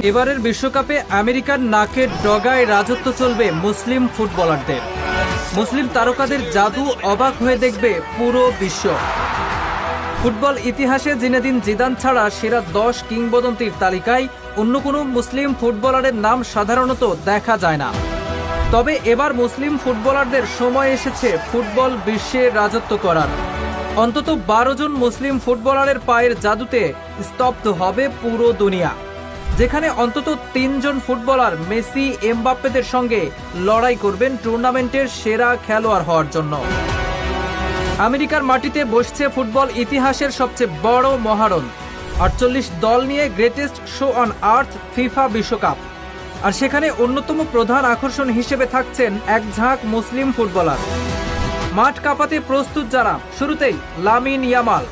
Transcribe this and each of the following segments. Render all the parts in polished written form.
এবারের বিশ্বকাপে আমেরিকার নাকের ডগায় রাজত্ব চলবে মুসলিম ফুটবলারদের। মুসলিম তারকাদের জাদু অবাক হয়ে দেখবে পুরো বিশ্ব। ফুটবল ইতিহাসে জিনেদিন জিদান ছাড়া সেরা 10 কিংবদন্তির তালিকায় অন্য কোনো মুসলিম ফুটবলারের নাম সাধারণত দেখা যায় না। তবে এবার মুসলিম ফুটবলারদের সময় এসেছে ফুটবল বিশ্বে রাজত্ব করার। অন্তত 12 জন মুসলিম ফুটবলারের পায়ের জাদুতে স্তব্ধ হবে পুরো দুনিয়া, যেখানে অন্তত 3 জন ফুটবলার মেসি এমবাপ্পেদের সঙ্গে লড়াই করবেন টুর্নামেন্টের সেরা খেলোয়াড় হওয়ার জন্য। আমেরিকার মাটিতে বসছে ফুটবল ইতিহাসের সবচেয়ে বড় মহারণ। 48 দল নিয়ে greatest show on earth FIFA বিশ্বকাপ। আর সেখানে অন্যতম প্রধান আকর্ষণ হিসেবে থাকছেন এক ঝাঁক মুসলিম ফুটবলার। মাঠ কাঁপাতে প্রস্তুত যারা, শুরুতেই লামিন ইয়ামাল।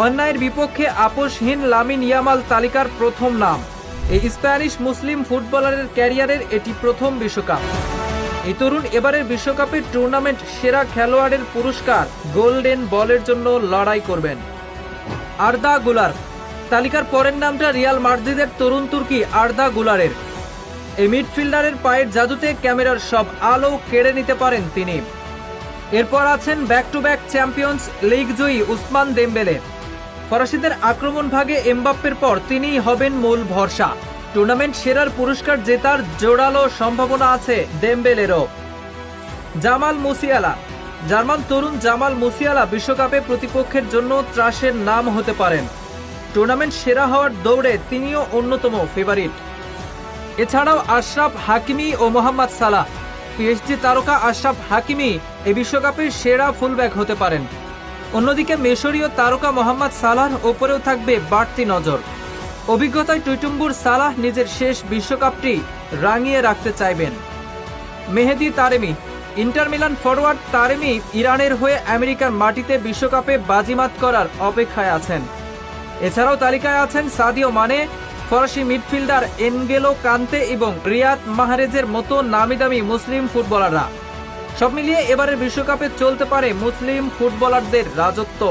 অন্যায়ের বিপক্ষে আপোষহীন লামিন ইয়ামাল তালিকার প্রথম নাম। এই স্প্যানিশ মুসলিম ফুটবলারের ক্যারিয়ারের এটি প্রথম বিশ্বকাপ। এই তরুণ এবারের বিশ্বকাপের টুর্নামেন্ট সেরা খেলোয়াড়ের পুরস্কার গোল্ডেন বলের জন্য লড়াই করবেন। আর্দা গুলার। তালিকার পরের নামটা রিয়াল মাদ্রিদের তরুণ তুর্কি আর্দা গুলারের। এই মিডফিল্ডারের পায়ের জাদুতে ক্যামেরার সব আলো কেড়ে নিতে পারেন তিনি। এরপর আছেন back to back champions league জয়ী উসমান দেমবেলে। ফরাসিদের আক্রমণ ভাগে এমবাপ্পের পর তিনিই হবেন মূল ভরসা। টুর্নামেন্ট সেরার পুরস্কার জেতার জোরালো সম্ভাবনা আছে দেমবেলেরও। Jamal Musiala. জার্মান তরুণ জামাল মুসিয়ালা বিশ্বকাপে প্রতিপক্ষের জন্য ত্রাসের নাম হতে পারেন। টুর্নামেন্ট সেরা হওয়ার দৌড়ে তিনিও অন্যতম ফেভারিট। এছাড়াও আশরাফ হাকিমি ও মোহাম্মদ সালাহ। পিএসজি তারকা আশরাফ হাকিমি এই বিশ্বকাপের সেরা ফুলব্যাক হতে পারেন। অন্যদিকে মিশরীয় তারকা মোহাম্মদ সালাহর ওপরেও থাকবে বাড়তি নজর। অভিজ্ঞতায় টুইটুম্বুর সালাহ নিজের শেষ বিশ্বকাপটি রাঙিয়ে রাখতে চাইবেন। মেহেদি Taremi. Inter Milan forward Taremi ইরানের হয়ে আমেরিকার মাটিতে বিশ্বকাপে বাজিমাত করার অপেক্ষায় আছেন। এছাড়াও তালিকায় আছেন সাদিও মানে, ফরাসি মিডফিল্ডার এনগেলো কান্তে এবং রিয়াদ মাহরেজের মতো নামিদামি মুসলিম ফুটবলাররা। সব মিলিয়ে এবারের বিশ্বকাপে চলতে পারে মুসলিম ফুটবলারদের রাজত্ব।